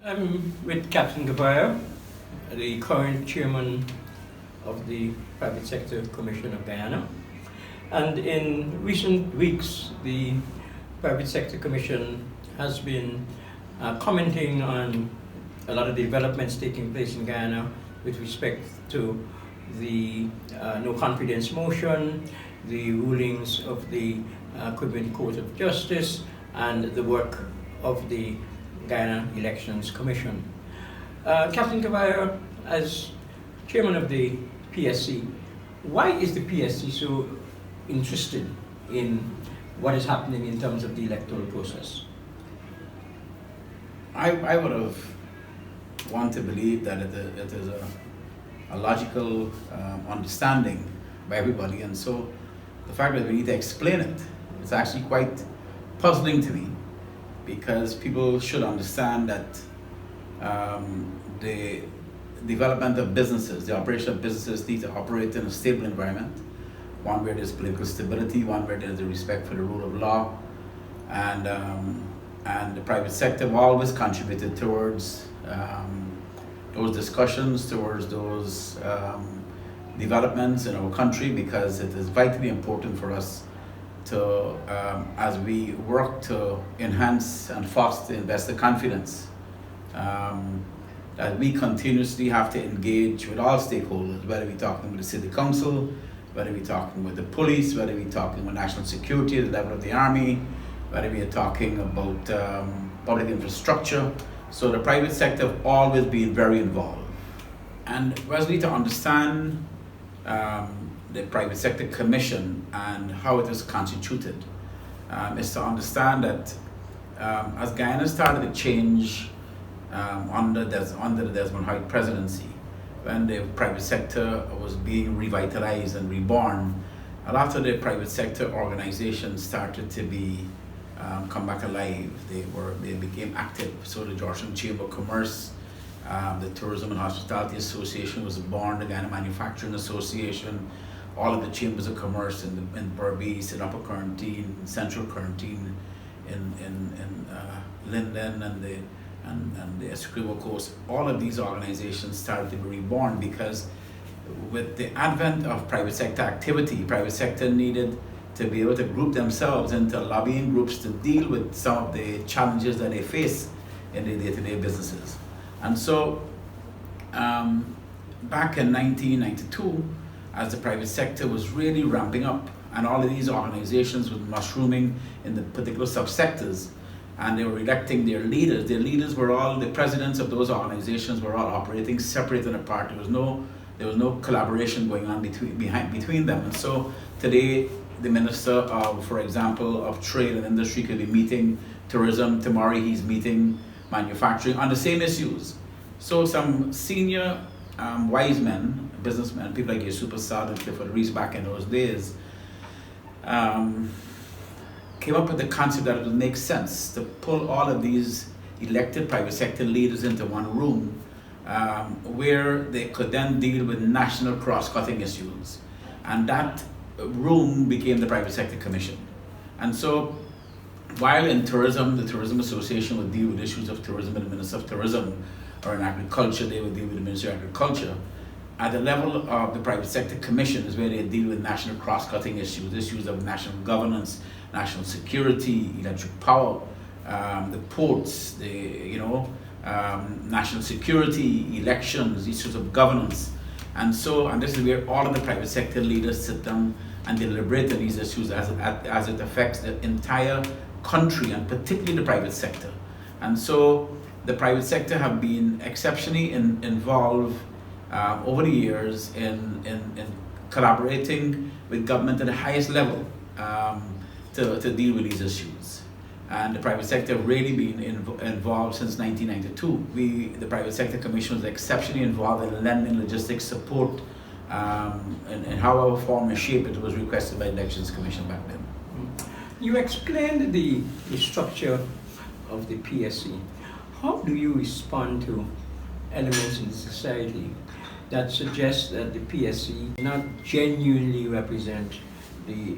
I'm with Captain Gouveia, the current chairman of the Private Sector Commission of Guyana. And in recent weeks, the Private Sector Commission has been commenting on a lot of the developments taking place in Guyana with respect to the no confidence motion, the rulings of the Caribbean Court of Justice, and the work of the Guyana Elections Commission. Captain Gouveia, as chairman of the PSC, why is the PSC so interested in what is happening in terms of the electoral process? I would have want to believe that it is a logical understanding by everybody, and so the fact that we need to explain it is actually quite puzzling to me, because people should understand that the development of businesses, the operation of businesses need to operate in a stable environment, one where there's political stability, one where there's the respect for the rule of law, and the private sector have always contributed towards those discussions, towards those developments in our country, because it is vitally important for us to, as we work to enhance and foster investor confidence, that we continuously have to engage with all stakeholders, whether we're talking with the City Council, whether we're talking with the police, whether we're talking with national security at the level of the army, whether we are talking about public infrastructure. So the private sector have always been very involved. And we need to understand the Private Sector Commission and how it is constituted, is to understand that as Guyana started to change under the Desmond Hoyt presidency, when the private sector was being revitalized and reborn, a lot of the private sector organizations started to be come back alive. They became active. So the Georgetown Chamber of Commerce, the Tourism and Hospitality Association was born, the Guyana Manufacturing Association, all of the chambers of commerce in Berbice, in Upper Quarantine, Central Quarantine, in Linden, and the Essequibo Coast. All of these organizations started to be reborn because with the advent of private sector activity, private sector needed to be able to group themselves into lobbying groups to deal with some of the challenges that they face in their day-to-day businesses. And so back in 1992, as the private sector was really ramping up and all of these organizations were mushrooming in the particular subsectors, and they were electing their leaders were all, the presidents of those organizations were all operating separate and apart. There was no collaboration going on between them. And so today, the Minister of, for example, of Trade and Industry could be meeting tourism. Tomorrow he's meeting manufacturing on the same issues. So some senior wise men, businessmen, people like Super Sad and Clifford Reese back in those days, came up with the concept that it would make sense to pull all of these elected private sector leaders into one room where they could then deal with national cross-cutting issues. And that room became the Private Sector Commission. And so while in tourism, the Tourism Association would deal with issues of tourism and the Minister of Tourism, or in agriculture, they would deal with the Ministry of Agriculture, at the level of the Private Sector Commission is where they deal with national cross-cutting issues of national governance, national security, electric power, the ports, national security, elections, issues of governance. And this is where all of the private sector leaders sit down and deliberate on these issues as it affects the entire country, and particularly the private sector. And so the private sector have been exceptionally involved over the years in collaborating with government at the highest level to deal with these issues. And the private sector have really been involved since 1992. The Private Sector Commission was exceptionally involved in lending logistics support, and however form and shape it was requested by the Elections Commission back then. You explained the structure of the PSC. How do you respond to elements in society that suggest that the PSC not genuinely represent the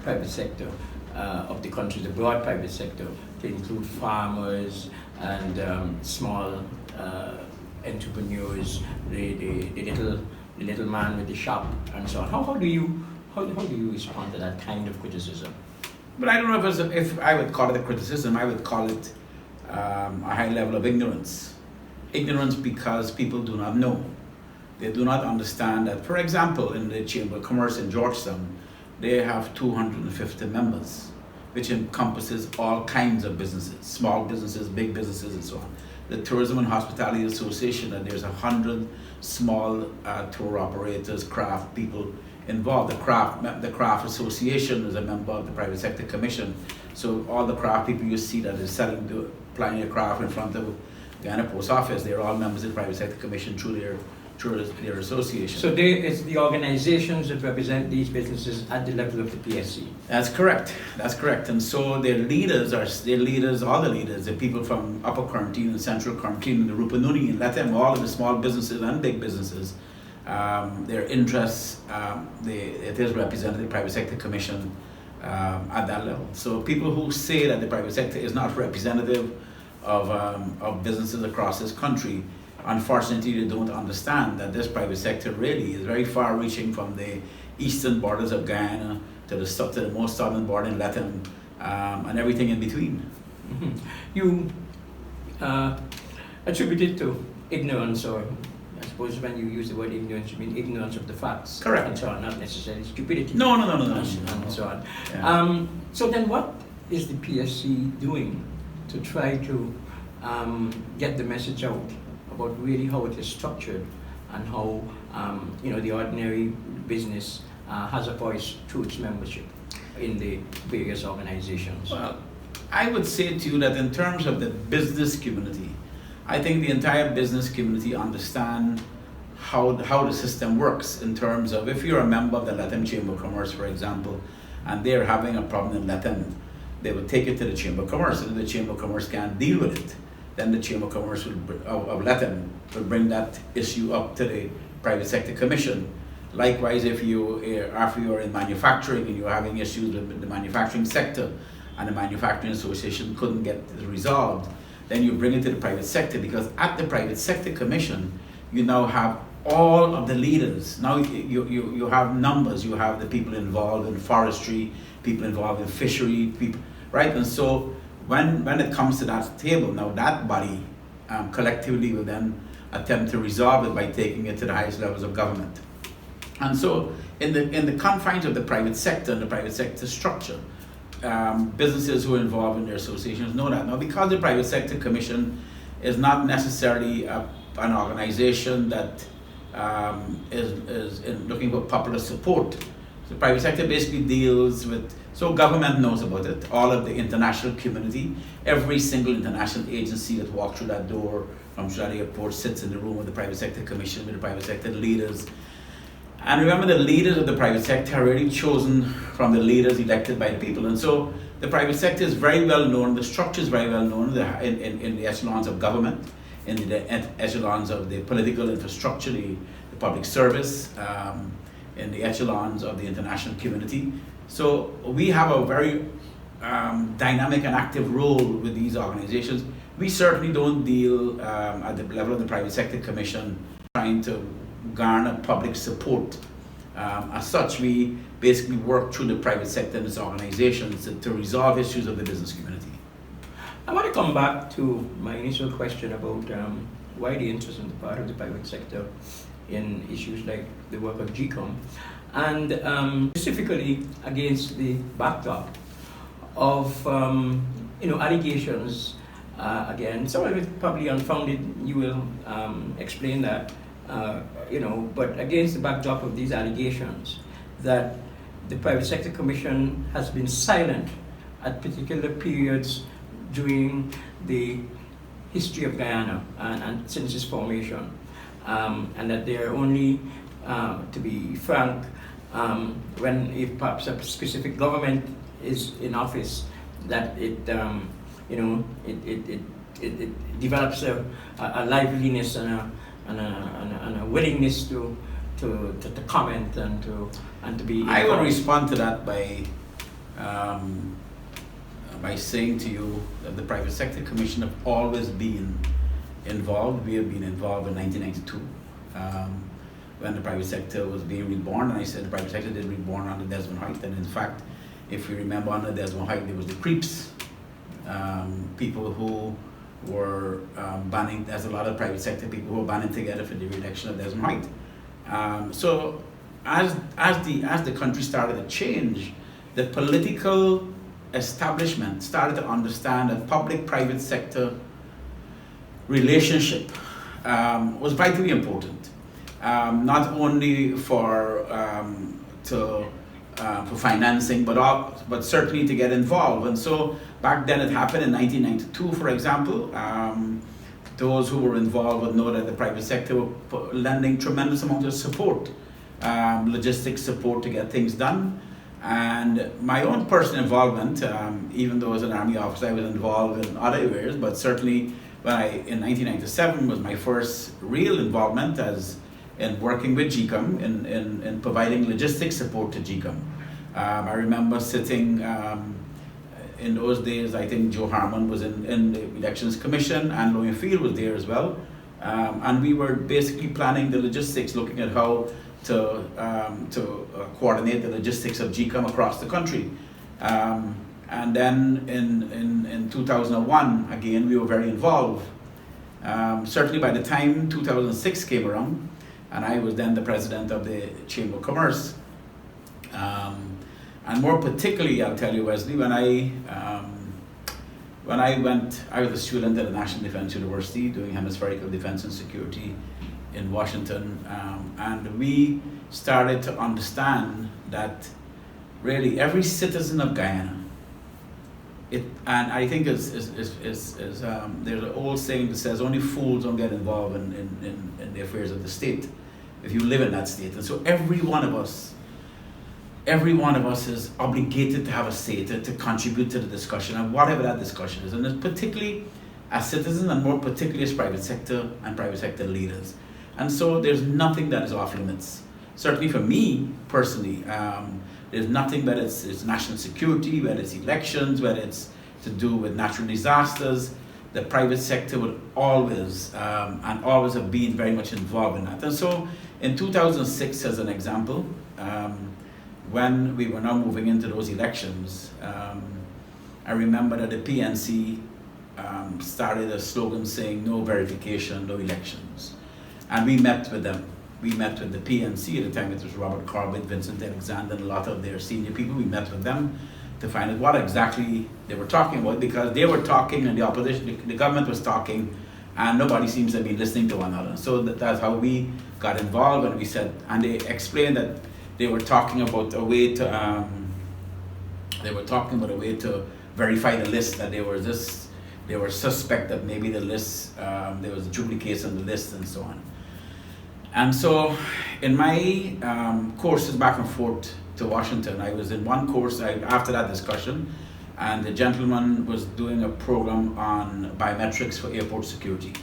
private sector? of the country, the broad private sector, to include farmers and small entrepreneurs, the little man with the shop, and so on. How do you respond to that kind of criticism? But I don't know if I would call it a criticism. I would call it a high level of ignorance. Ignorance because people do not know. They do not understand that, for example, in the Chamber of Commerce in Georgetown, they have 250 members, which encompasses all kinds of businesses, small businesses, big businesses, and so on. The Tourism and Hospitality Association, and there's 100 small tour operators, craft people involved. The Craft Association is a member of the Private Sector Commission. So all the craft people you see that is applying their craft in front of Guyana Post Office, they're all members of the Private Sector Commission through their association. So it's the organizations that represent these businesses at the level of the PSC. That's correct. And so all the leaders, the people from Upper Quarantine and Central Quarantine and the Rupununi and Latem, all of the small businesses and big businesses, their interests, it is represented in the Private Sector Commission at that level. So people who say that the private sector is not representative of businesses across this country, unfortunately, they don't understand that this private sector really is very far-reaching from the eastern borders of Guyana to the most southern border in Latin, and everything in between. Mm-hmm. You attribute it to ignorance, or I suppose when you use the word ignorance, you mean ignorance of the facts. Correct. And so on, not necessarily stupidity. No. And so on. Yeah. So then what is the PSC doing to try to get the message out about really how it is structured and how the ordinary business has a voice through its membership in the various organizations? Well, I would say to you that in terms of the business community, I think the entire business community understand how the system works in terms of if you're a member of the Latin Chamber of Commerce, for example, and they're having a problem in Latin, they would take it to the Chamber of Commerce, and if the Chamber of Commerce can't deal with it, then the Chamber of Commerce of Latin will bring that issue up to the Private Sector Commission. Likewise, if after you're in manufacturing and you're having issues with the manufacturing sector and the Manufacturing Association couldn't get it resolved, then you bring it to the private sector, because at the Private Sector Commission, you now have all of the leaders. Now you have numbers, you have the people involved in forestry, people involved in fishery, people, right? And so when it comes to that table, now that body collectively will then attempt to resolve it by taking it to the highest levels of government. And so in the confines of the private sector and the private sector structure, businesses who are involved in their associations know that. Now, because the Private Sector Commission is not necessarily an organization that is looking for popular support, the private sector basically deals with, so government knows about it, all of the international community, every single international agency that walks through that door from Trinidad Airport sits in the room with the Private Sector Commission, with the private sector leaders. And remember, the leaders of the private sector are really chosen from the leaders elected by the people. And so the private sector is very well known, the structure is very well known in the echelons of government, in the echelons of the political infrastructure, the public service, in the echelons of the international community. So we have a very dynamic and active role with these organizations. We certainly don't deal at the level of the Private Sector Commission trying to garner public support. As such, we basically work through the private sector and its organizations to resolve issues of the business community. I want to come back to my initial question about why the interest on the part of the private sector in issues like the work of GCOM, and specifically against the backdrop of allegations. Again, some of it probably unfounded. You will explain that. But against the backdrop of these allegations that the Private Sector Commission has been silent at particular periods during the history of Guyana and since its formation, and that they are only, to be frank, when if perhaps a specific government is in office, that it develops a liveliness and a willingness to comment and to be. I will respond to that by by saying to you that the Private Sector Commission have always been involved. We have been involved in 1992 when the private sector was being reborn, and I said the private sector did reborn under Desmond Hoyt, and in fact, if you remember under Desmond Hoyt, there was the creeps, people who were banding, there's a lot of private sector people who were banding together for the re-election of Desmond Hoyt. So as the country started to change, the political establishment started to understand that public-private sector relationship was vitally important, not only for financing, but certainly to get involved. And so back then it happened in 1992, for example. Those who were involved would know that the private sector were lending tremendous amounts of support, logistics support to get things done. And my own personal involvement, even though as an Army officer I was involved in other areas, but certainly in 1997 was my first real involvement in working with GCOM in providing logistics support to GCOM. I remember sitting in those days, I think Joe Harmon was in the Elections Commission, and Lowen Field was there as well. And we were basically planning the logistics, looking at how to coordinate the logistics of GCOM across the country. And then in 2001, again, we were very involved. Certainly by the time 2006 came around, and I was then the president of the Chamber of Commerce. And more particularly, I'll tell you, Wesley, when I was a student at the National Defense University doing hemispherical defense and security in Washington, and we started to understand that really every citizen of Guyana, and I think there's an old saying that says only fools don't get involved in the affairs of the state if you live in that state. And so every one of us is obligated to have a say, to contribute to the discussion, and whatever that discussion is. And it's particularly as citizens, and more particularly as private sector and private sector leaders. And so there's nothing that is off limits. Certainly for me personally, there's nothing, whether it's national security, whether it's elections, whether it's to do with natural disasters, the private sector would always and always have been very much involved in that. And so in 2006, as an example, when we were now moving into those elections, I remember that the PNC started a slogan saying no verification, no elections. And we met with them. We met with the PNC, at the time it was Robert Corbett, Vincent Alexander, and a lot of their senior people. We met with them to find out what exactly they were talking about, because they were talking and the opposition, the government was talking, and nobody seems to be listening to one another. So that's how we got involved, and we said, and they explained that they were talking about a way to, verify the list, that they were suspect that maybe the list, there was duplicates on the list and so on. And so in my courses back and forth to Washington, I was in one course after that discussion, and the gentleman was doing a program on biometrics for airport security.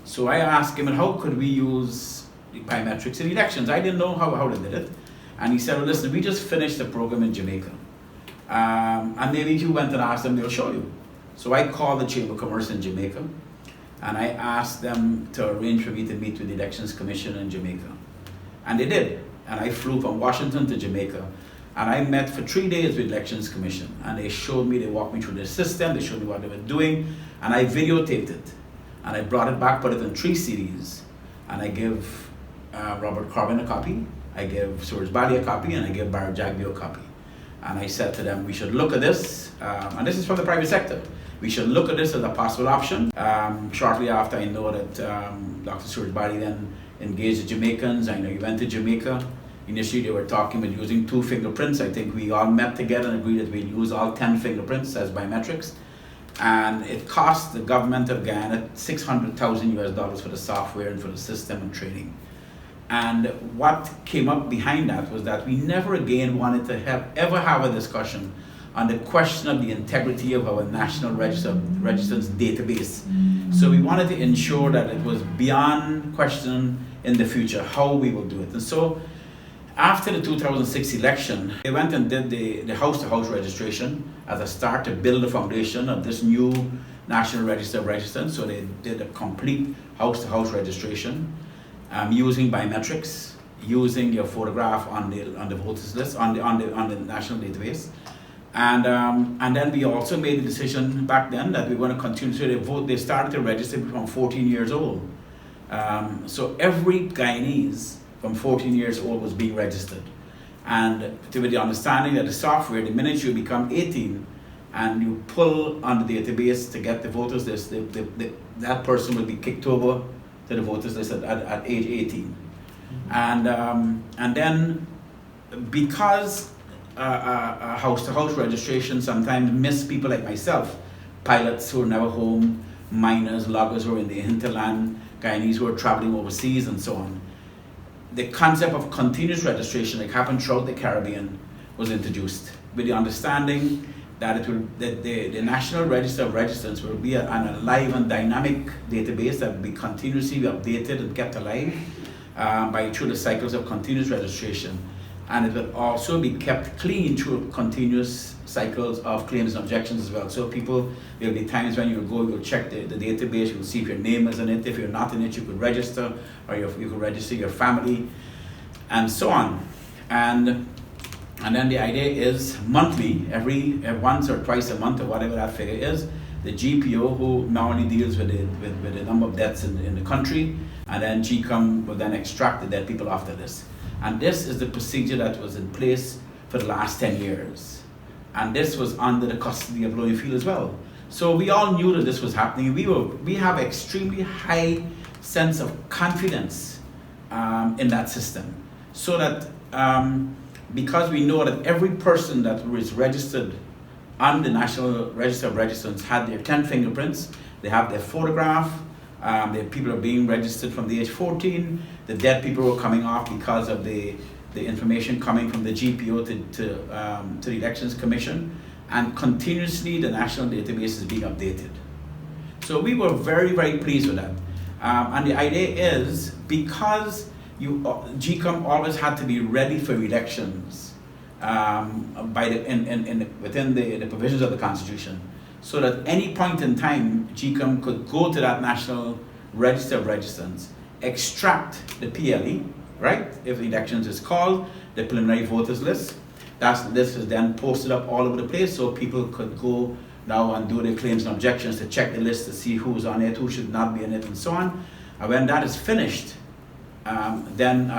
So I asked him, how could we use biometrics in elections? I didn't know how they did it. And he said, well, listen, we just finished a program in Jamaica. And maybe if you went and asked them, they'll show you. So I called the Chamber of Commerce in Jamaica, and I asked them to arrange for me to meet with the Elections Commission in Jamaica. And they did. And I flew from Washington to Jamaica. And I met for 3 days with the Elections Commission. And they showed me, they walked me through the system, they showed me what they were doing. And I videotaped it. And I brought it back, put it in 3 CDs. And I gave Robert Corbin a copy, I gave Suraj Bali a copy, and I gave Barry Jagby a copy. And I said to them, we should look at this, and this is from the private sector. We should look at this as a possible option. Shortly after, I know that Dr. Suraj Bali then engaged the Jamaicans. I know he went to Jamaica. Initially, they were talking about using 2 fingerprints. I think we all met together and agreed that we'd use all 10 fingerprints as biometrics. And it cost the government of Guyana $600,000 for the software and for the system and training. And what came up behind that was that we never again wanted to ever have a discussion on the question of the integrity of our national registrants database. So we wanted to ensure that it was beyond question in the future how we will do it. And so after the 2006 election, they went and did the house-to-house registration, as a start to build the foundation of this new National Register of Registrants. So they did a complete house-to-house registration using biometrics, using your photograph on the voters list, on the national database. And then we also made the decision back then that we want to continue to vote. They started to register from 14 years old. So every Guyanese from 14 years old was being registered. And with the understanding that the software, the minute you become 18 and you pull on the database to get the voters list, that person will be kicked over to the voters list at age 18. And then because house-to-house registration sometimes miss people like myself, pilots who are never home, miners, loggers who are in the hinterland, Guyanese who are traveling overseas and so on. The concept of continuous registration, like happened throughout the Caribbean, was introduced with the understanding that the National Register of Registrants will be an alive and dynamic database that will be continuously updated and kept alive through the cycles of continuous registration. And it will also be kept clean through continuous cycles of claims and objections as well. So there will be times when you'll check the database, you'll see if your name is in it. If you're not in it, you could register, or you could register your family, and so on. And then the idea is monthly, every once or twice a month or whatever that figure is, the GPO, who normally deals with the number of deaths in the country, and then GCOM will then extract the dead people after this. And this is the procedure that was in place for the last 10 years. And this was under the custody of Lowenfield as well. So we all knew that this was happening. We have extremely high sense of confidence in that system. So that because we know that every person that was registered on the National Register of Registrants had their 10 fingerprints, they have their photograph, the people are being registered from the age 14, the dead people were coming off because of the information coming from the GPO to the Elections Commission, and continuously the national database is being updated. So we were very, very pleased with that. And the idea is, because GCOM always had to be ready for elections within the provisions of the Constitution, so that any point in time, GCOM could go to that National Register of Registrants, extract the PLE, right? If elections is called, the preliminary voters list. That list is then posted up all over the place, so people could go now and do their claims and objections to check the list to see who's on it, who should not be in it, and so on. And when that is finished, then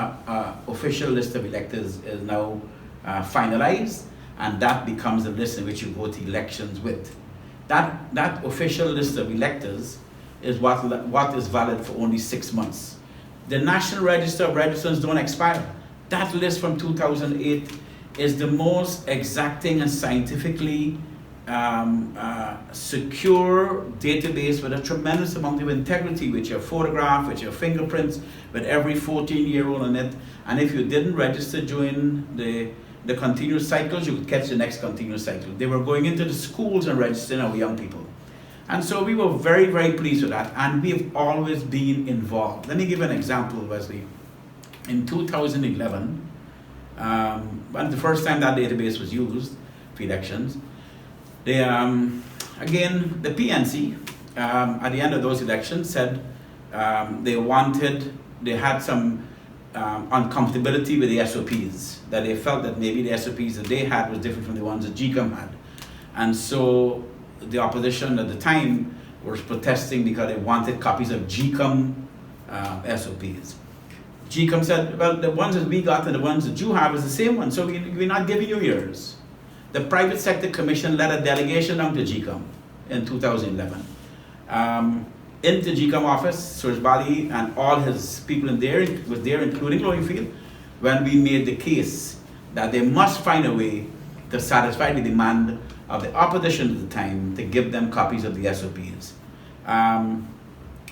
official list of electors is now finalized, and that becomes the list in which you go to elections with. That official list of electors is what is valid for only 6 months. The National Register of Registrants don't expire. That list from 2008 is the most exacting and scientifically secure database with a tremendous amount of integrity, with your photograph, with your fingerprints, with every 14-year-old on it. And if you didn't register during the continuous cycles, you could catch the next continuous cycle. They were going into the schools and registering our young people. And so we were very, very pleased with that, and we have always been involved. Let me give an example, Wesley. In 2011, when the first time that database was used for elections, again, the PNC, at the end of those elections, said they had some uncomfortability with the SOPs, that they felt that maybe the SOPs that they had was different from the ones that GCOM had. And so the opposition at the time was protesting because they wanted copies of GCOM SOPs. GCOM said, well, the ones that we got and the ones that you have is the same one, so we're not giving you yours. The Private Sector Commission led a delegation down to GCOM in 2011. Into GCOM office, Suraj Bali and all his people was there, including Lowenfield, when we made the case that they must find a way to satisfy the demand of the opposition at the time to give them copies of the SOPs. And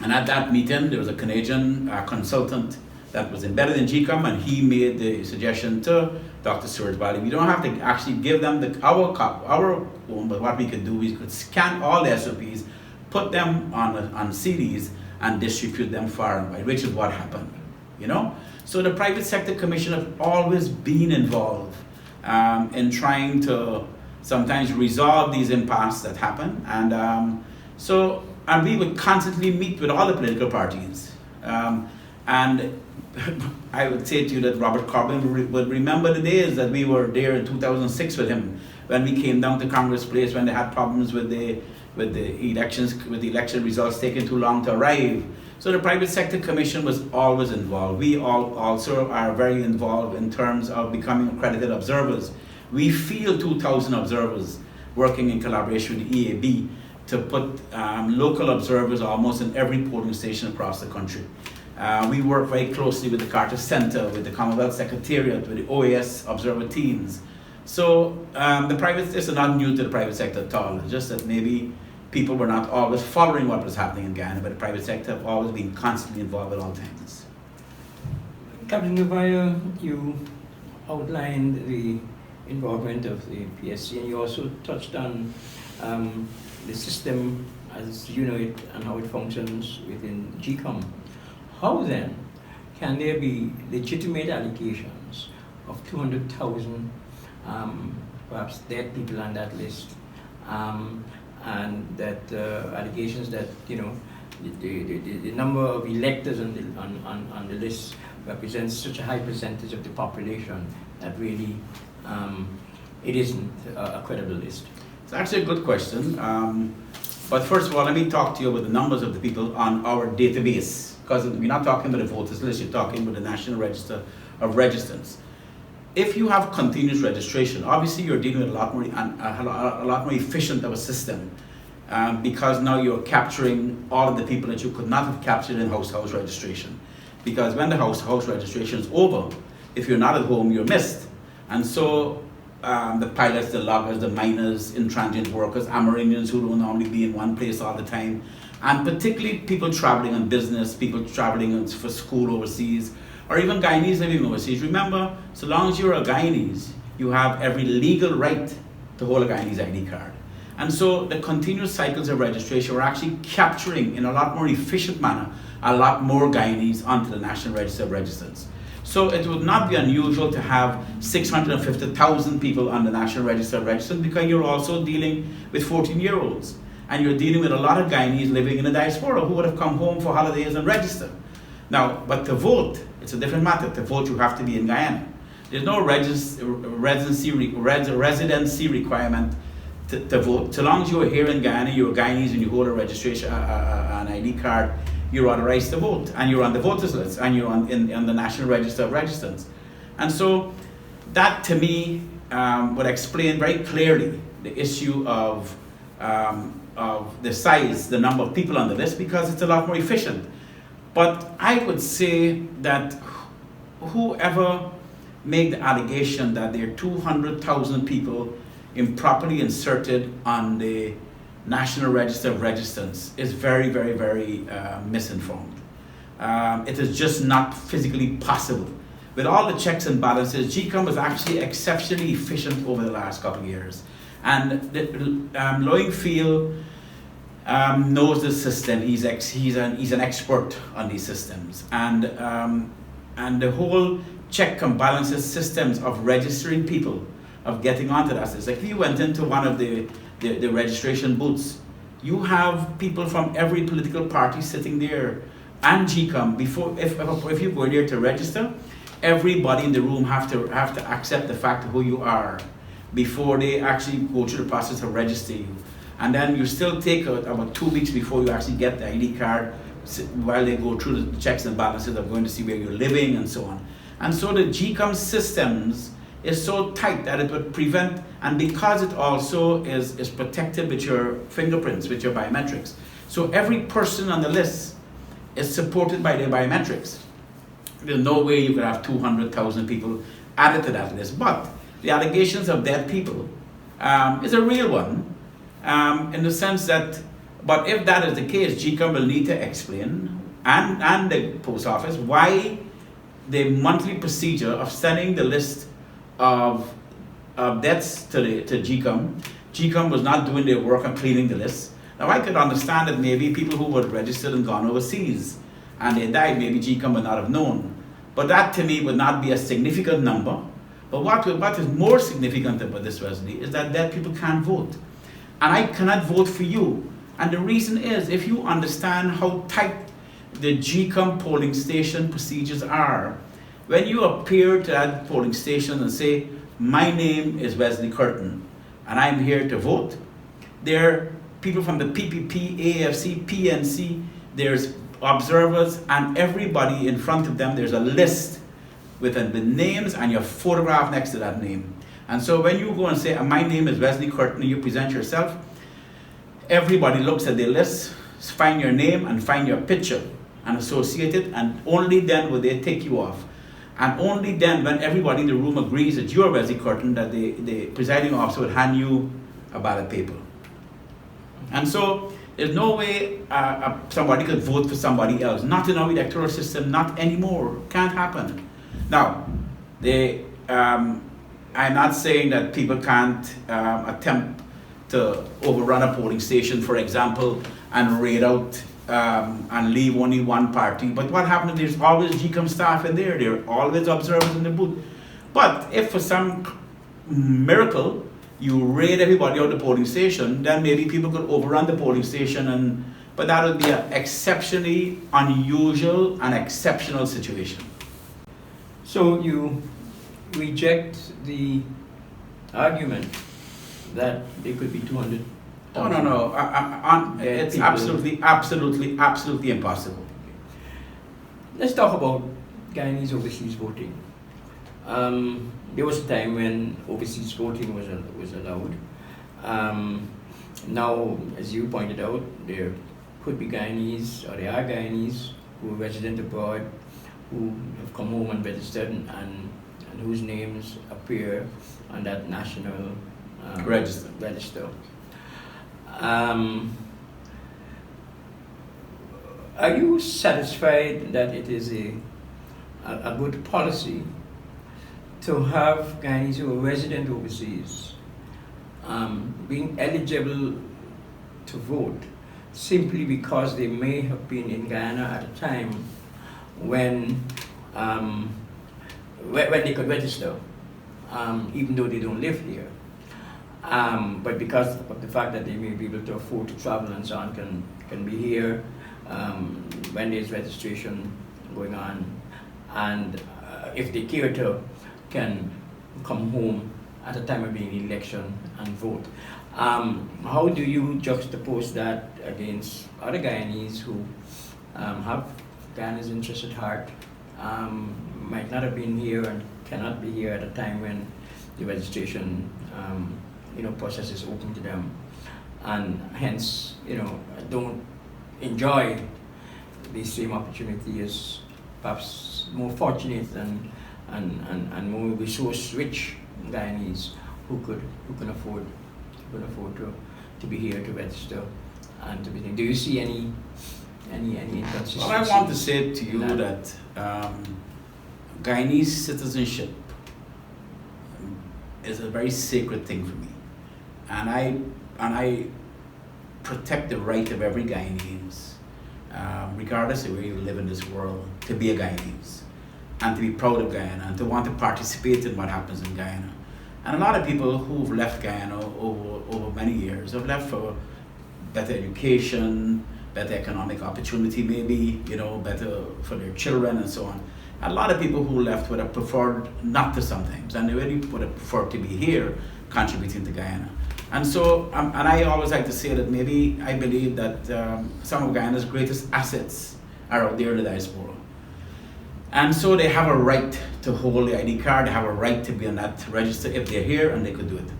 at that meeting, there was a Canadian consultant that was embedded in GCOM, and he made the suggestion to Dr. Suraj Bali, we don't have to actually give them our own, but what we could do is we could scan all the SOPs, put them on CDs, and distribute them far and wide, which is what happened, you know? So the Private Sector Commission have always been involved in trying to sometimes resolve these impasses that happen. And we would constantly meet with all the political parties. And I would say to you that Robert Corbyn would remember the days that we were there in 2006 with him, when we came down to Congress Place, when they had problems with the elections, with the election results taking too long to arrive. So the Private Sector Commission was always involved. We all also are very involved in terms of becoming accredited observers. We field 2,000 observers working in collaboration with the EAB to put local observers almost in every polling station across the country. We work very closely with the Carter Center, with the Commonwealth Secretariat, with the OAS observer teams. So this is not new to the private sector at all. It's just that maybe people were not always following what was happening in Guyana, but the private sector have always been constantly involved at all times. Captain Gouveia, you outlined the involvement of the PSC, and you also touched on the system as you know it and how it functions within GCOM. How then can there be legitimate allegations of 200,000 perhaps dead people on that list, and that allegations that the number of electors on the list represents such a high percentage of the population that really it isn't a credible list? It's actually a good question. But first of all, let me talk to you about the numbers of the people on our database. Because we're not talking about the voters list, you're talking about the National Register of Registrants. If you have continuous registration, obviously you're dealing with a lot more efficient of a system, because now you're capturing all of the people that you could not have captured in house-to-house registration. Because when the house-to-house registration is over, if you're not at home, you're missed. And so the pilots, the loggers, the miners, intransient workers, Amerindians who don't normally be in one place all the time, and particularly people traveling on business, people traveling for school overseas, or even Guyanese living overseas. Remember, so long as you're a Guyanese, you have every legal right to hold a Guyanese ID card. And so the continuous cycles of registration are actually capturing, in a lot more efficient manner, a lot more Guyanese onto the National Register of Registrants. So it would not be unusual to have 650,000 people on the National Register of Registrants, because you're also dealing with 14-year-olds. And you're dealing with a lot of Guyanese living in the diaspora who would have come home for holidays and register. Now, but to vote, it's a different matter. To vote, you have to be in Guyana. There's no residency requirement to vote. So long as you're here in Guyana, you're a Guyanese and you hold a registration, an ID card, you're authorized to vote, and you're on the voters list, and you're on the National Register of Registrants. And so that, to me, would explain very clearly the issue of the size, the number of people on the list, because it's a lot more efficient. But I would say that whoever made the allegation that there are 200,000 people improperly inserted on the National Register of Registrants is very, very, very misinformed. It is just not physically possible. With all the checks and balances, GCOM was actually exceptionally efficient over the last couple of years. And Loingfield knows the system. He's an expert on these systems. And the whole check and balances systems of registering people, of getting onto that system. Like if you went into one of the registration booths, you have people from every political party sitting there, and GCOM. If you go there to register, everybody in the room have to accept the fact of who you are before they actually go through the process of registering you. And then you still take about 2 weeks before you actually get the ID card, while they go through the checks and balances of going to see where you're living and so on. And so the GCOM systems is so tight that it would prevent, and because it also is protected with your fingerprints, with your biometrics. So every person on the list is supported by their biometrics. There's no way you could have 200,000 people added to that list. But the allegations of dead people is a real one, in the sense that, but if that is the case, GCOM will need to explain, and the post office, why the monthly procedure of sending the list of deaths to GCOM. GCOM was not doing their work and cleaning the list. Now I could understand that maybe people who were registered and gone overseas and they died, maybe GCOM would not have known. But that to me would not be a significant number. But what is more significant about this, Wesley, is that deaf people can't vote. And I cannot vote for you. And the reason is, if you understand how tight the GCOM polling station procedures are, when you appear to that polling station and say, my name is Wesley Curtin, and I'm here to vote, there are people from the PPP, AFC, PNC, there's observers, and everybody in front of them, there's a list with the names and your photograph next to that name. And so when you go and say, my name is Wesley Curtin, and you present yourself, everybody looks at the list, find your name and find your picture and associate it, and only then will they take you off. And only then, when everybody in the room agrees that you're Wesley Curtin, that the presiding officer would hand you a ballot paper. And so there's no way somebody could vote for somebody else. Not in our electoral system, not anymore. Can't happen. Now, I'm not saying that people can't attempt to overrun a polling station, for example, and raid out and leave only one party. But what happens, there's always GCOM staff in there. There are always observers in the booth. But if for some miracle you raid everybody out of the polling station, then maybe people could overrun the polling station, but that would be an exceptionally unusual and exceptional situation. So you reject the argument that there could be 200. Oh, no. It's absolutely impossible. Let's talk about Guyanese overseas voting. There was a time when overseas voting was allowed. Now, as you pointed out, there could be Guyanese, or there are Guyanese who are resident abroad, who have come home and registered, and whose names appear on that national register. Are you satisfied that it is a good policy to have Guyanese who are resident overseas being eligible to vote simply because they may have been in Guyana at a time when they could register, even though they don't live here? But because of the fact that they may be able to afford to travel and so on, can be here when there's registration going on, and if they care to, can come home at the time of the election and vote. How do you juxtapose that against other Guyanese who have Guyana's interest at heart, might not have been here and cannot be here at a time when the registration process is open to them, and hence don't enjoy the same opportunity as perhaps more fortunate and more resource-rich Guyanese who can afford to be here to register and to be. Do you see any inconsistency? Well, I want to say to you that Guyanese citizenship is a very sacred thing for me, and I protect the right of every Guyanese, regardless of where you live in this world, to be a Guyanese and to be proud of Guyana and to want to participate in what happens in Guyana. And a lot of people who've left Guyana over many years have left for better education, better economic opportunity, maybe, better for their children and so on. A lot of people who left would have preferred not to sometimes, and they really would have preferred to be here contributing to Guyana. And so, and I always like to say that maybe I believe that some of Guyana's greatest assets are out there in the diaspora. And so they have a right to hold the ID card, they have a right to be on that register if they're here, and they could do it.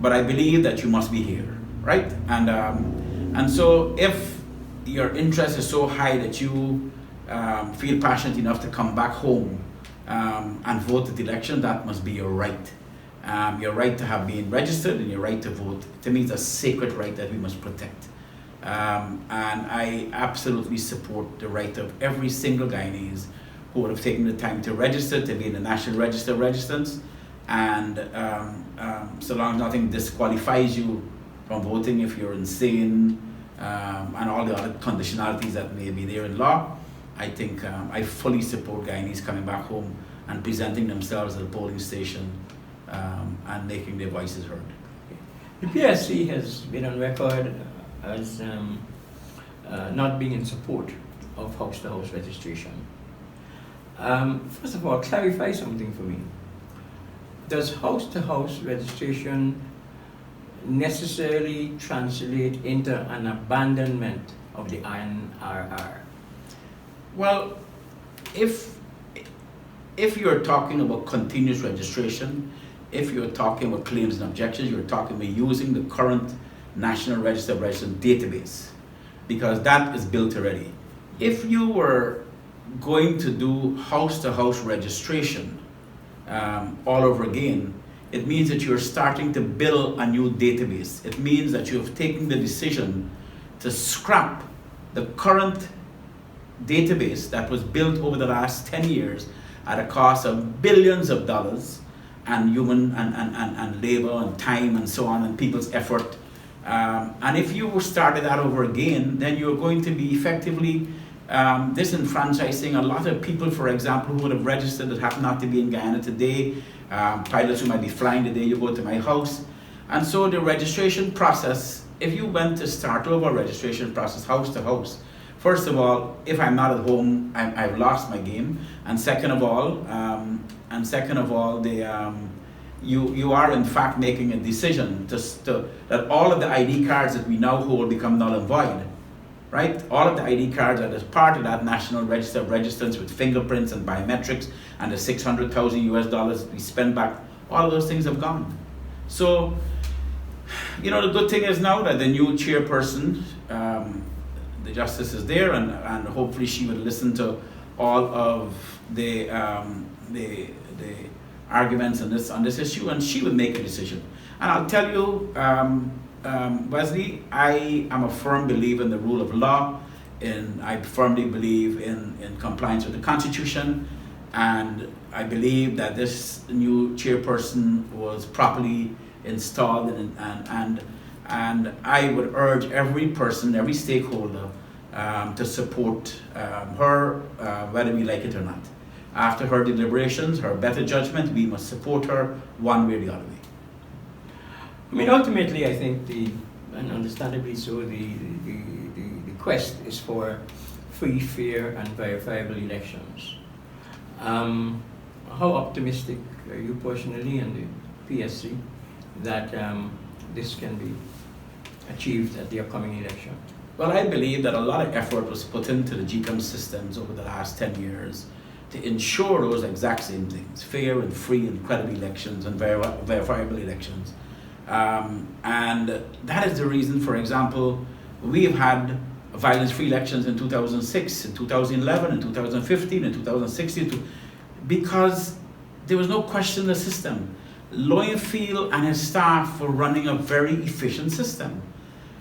But I believe that you must be here, right? And so if your interest is so high that you feel passionate enough to come back home and vote at the election, that must be your right. Your right to have been registered and your right to vote. To me, it's a sacred right that we must protect. And I absolutely support the right of every single Guyanese who would have taken the time to register, to be in the National Register of Registrants, and so long as nothing disqualifies you from voting if you're insane, and all the other conditionalities that may be there in law, I think I fully support Guyanese coming back home and presenting themselves at the polling station and making their voices heard. The PSC has been on record as not being in support of house-to-house registration. First of all, clarify something for me. Does house-to-house registration necessarily translate into an abandonment of the INRR? Well, if you're talking about continuous registration, if you're talking about claims and objections, you're talking about using the current National Register of Registrants database, because that is built already. If you were going to do house-to-house registration all over again, it means that you're starting to build a new database. It means that you have taken the decision to scrap the current database that was built over the last 10 years at a cost of billions of dollars and human and labor and time and so on and people's effort. And if you started that over again, then you're going to be effectively disenfranchising a lot of people, for example, who would have registered that happen not to be in Guyana today, pilots who might be flying the day you go to my house. And so the registration process, if you went to start over a registration process house to house, first of all, if I'm not at home, I've lost my game. And second of all, you are in fact making a decision that all of the ID cards that we now hold become null and void, right? All of the ID cards that is part of that National Register of Registrants with fingerprints and biometrics and the $600,000 we spent back, all of those things have gone. So, the good thing is now that the new chairperson, the justice is there, and hopefully she would listen to all of the arguments on this issue, and she would make a decision. And I'll tell you, Wesley, I am a firm believer in the rule of law, and I firmly believe in compliance with the Constitution, and I believe that this new chairperson was properly installed, and I would urge every person, every stakeholder, to support her, whether we like it or not. After her deliberations, her better judgment, we must support her one way or the other way. I mean, ultimately, I think and understandably so, the quest is for free, fair, and verifiable elections. How optimistic are you personally and the PSC that this can be achieved at the upcoming election? Well, I believe that a lot of effort was put into the GCOM systems over the last 10 years to ensure those exact same things, fair and free and credible elections and verifiable elections. And that is the reason, for example, we have had violence-free elections in 2006, in 2011, in 2015, in 2016, because there was no question in the system. Lowenfield and his staff were running a very efficient system.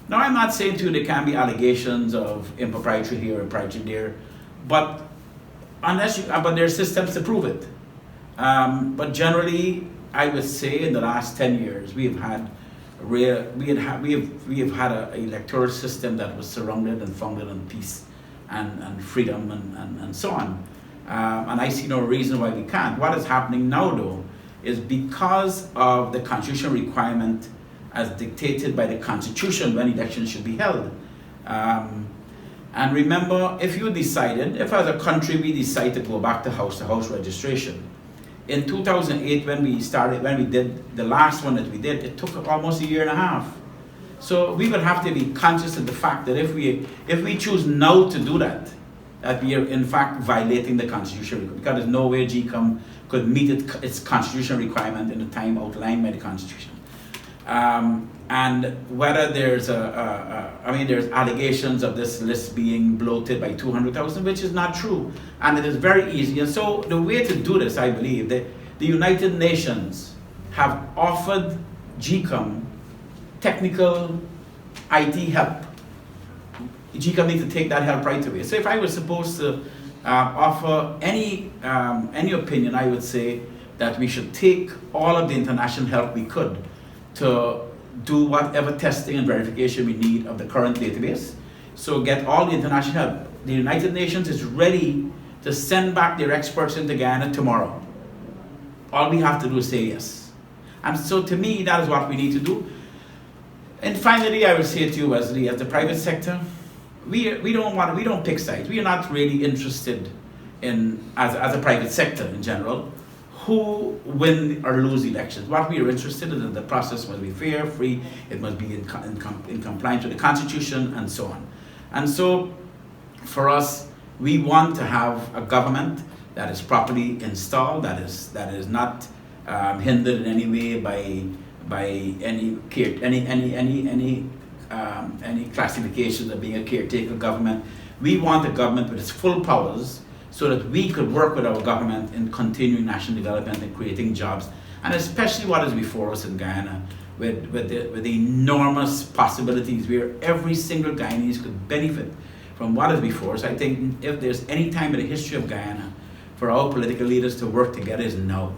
Now, I'm not saying to you there can be allegations of impropriety here or impropriety there, but but there are systems to prove it. But generally, I would say in the last 10 years, we have had an electoral system that was surrounded and founded on peace and freedom and so on. And I see no reason why we can't. What is happening now, though, is because of the constitutional requirement as dictated by the Constitution when elections should be held. And remember, if as a country we decide to go back to house registration, in 2008 when we did the last one that we did, it took almost a year and a half. So we would have to be conscious of the fact that if we choose now to do that we are in fact violating the Constitution, because there's no way GCOM could meet its constitutional requirement in the time outlined by the Constitution. And whether there's there's allegations of this list being bloated by 200,000, which is not true, and it is very easy. And so the way to do this, I believe, that the United Nations have offered GCOM technical IT help. GCOM needs to take that help right away. So if I was supposed to offer any opinion, I would say that we should take all of the international help we could to do whatever testing and verification we need of the current database. So get all the international help. The United Nations is ready to send back their experts into Guyana tomorrow. All we have to do is say yes. And so to me, that is what we need to do. And finally, I will say to you, Wesley, as the private sector, we don't pick sides. We are not really interested in, as a private sector in general, who win or lose elections. What we are interested in is the process must be fair, free, it must be in compliance with the Constitution, and so on. And so, for us, we want to have a government that is properly installed, that is not hindered in any way by any classification of being a caretaker government. We want a government with its full powers, so that we could work with our government in continuing national development and creating jobs, and especially what is before us in Guyana, with the enormous possibilities where every single Guyanese could benefit from what is before us. I think if there's any time in the history of Guyana for our political leaders to work together is now.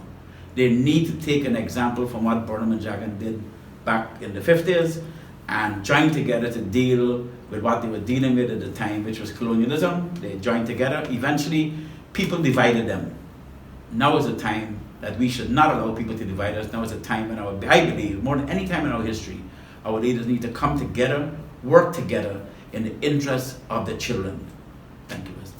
They need to take an example from what Burnham and Jagan did back in the 50s and join together to deal with what they were dealing with at the time, which was colonialism. They joined together. Eventually, people divided them. Now is the time that we should not allow people to divide us. Now is the time when I believe, more than any time in our history, our leaders need to come together, work together in the interest of the children. Thank you, Mr.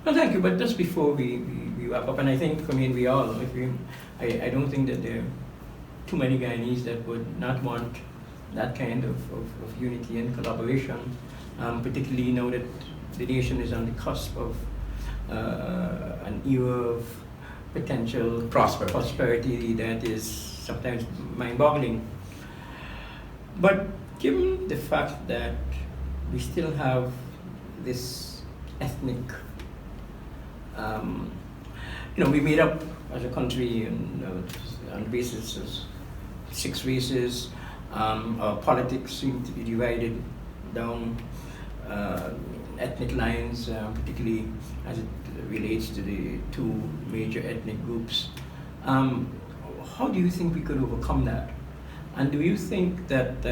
Well, thank you, but just before we wrap up, and I think, we all agree, I don't think that there are too many Guyanese that would not want that kind of unity and collaboration, particularly now that the nation is on the cusp of an era of potential prosperity that is sometimes mind-boggling. But given the fact that we still have this ethnic, we made up as a country on the basis of 6 races. Our politics seem to be divided down ethnic lines, particularly as it relates to the 2 major ethnic groups. How do you think we could overcome that? And do you think that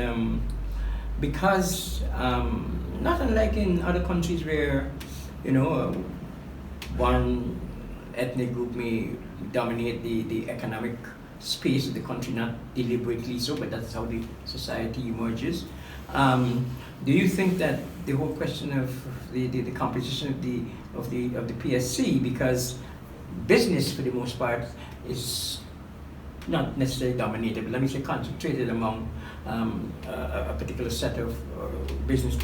because, not unlike in other countries where, one ethnic group may dominate the economic space of the country, not deliberately so, but that's how the society emerges. Do you think that the whole question of the composition of the PSC, because business for the most part is not necessarily dominated, but let me say concentrated among a particular set of business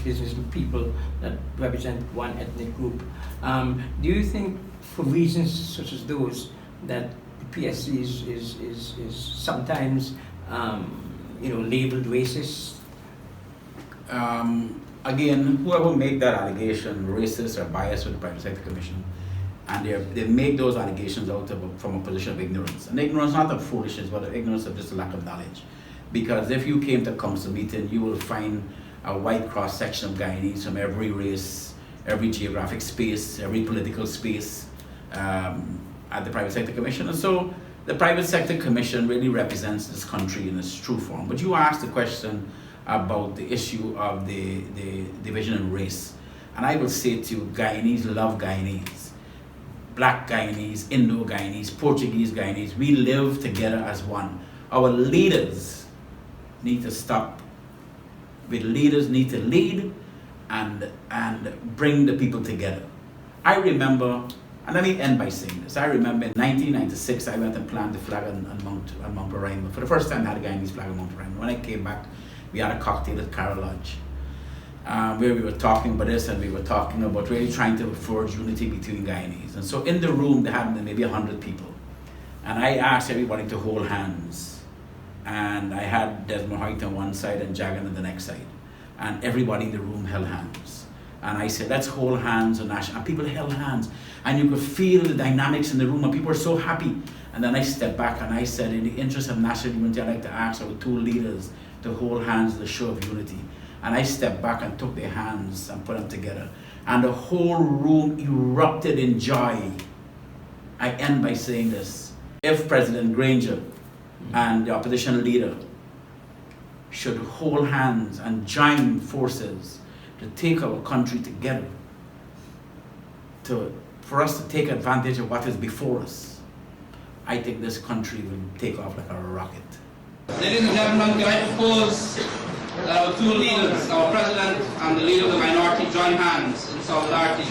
people that represent one ethnic group. Do you think, for reasons such as those, that the PSC is sometimes labeled racist? Again, whoever made that allegation racist or biased with the Private Sector Commission, and they make those allegations from a position of ignorance. And ignorance not of foolishness, but of ignorance of just a lack of knowledge. Because if you came to a council meeting, you will find a wide cross-section of Guyanese from every race, every geographic space, every political space at the Private Sector Commission. And so the Private Sector Commission really represents this country in its true form. But you asked the question about the issue of the division in race. And I will say to you, Guyanese love Guyanese. Black Guyanese, Indo Guyanese, Portuguese Guyanese, we live together as one. Our leaders need to stop. The leaders need to lead and bring the people together. I remember, and let me end by saying this, I remember in 1996 I went and planted the flag on Mount Paraima. For the first time I had a Guyanese flag on Mount Paraima. When I came back, we had a cocktail at Carol Lodge. Where we were talking about this, and we were talking about really trying to forge unity between Guyanese. And so in the room, they had maybe 100 people. And I asked everybody to hold hands. And I had Desmond Hoyt on one side and Jagan on the next side. And everybody in the room held hands. And I said, let's hold hands on national. And people held hands. And you could feel the dynamics in the room, and people were so happy. And then I stepped back and I said, in the interest of national unity, I'd like to ask our 2 leaders to hold hands as a show of unity. And I stepped back and took their hands and put them together. And the whole room erupted in joy. I end by saying this. If President Granger and the opposition leader should hold hands and join forces to take our country together, for us to take advantage of what is before us, I think this country will take off like a rocket. Ladies and gentlemen, can I propose that our two leaders, our president and the leader of the minority, join hands in solidarity.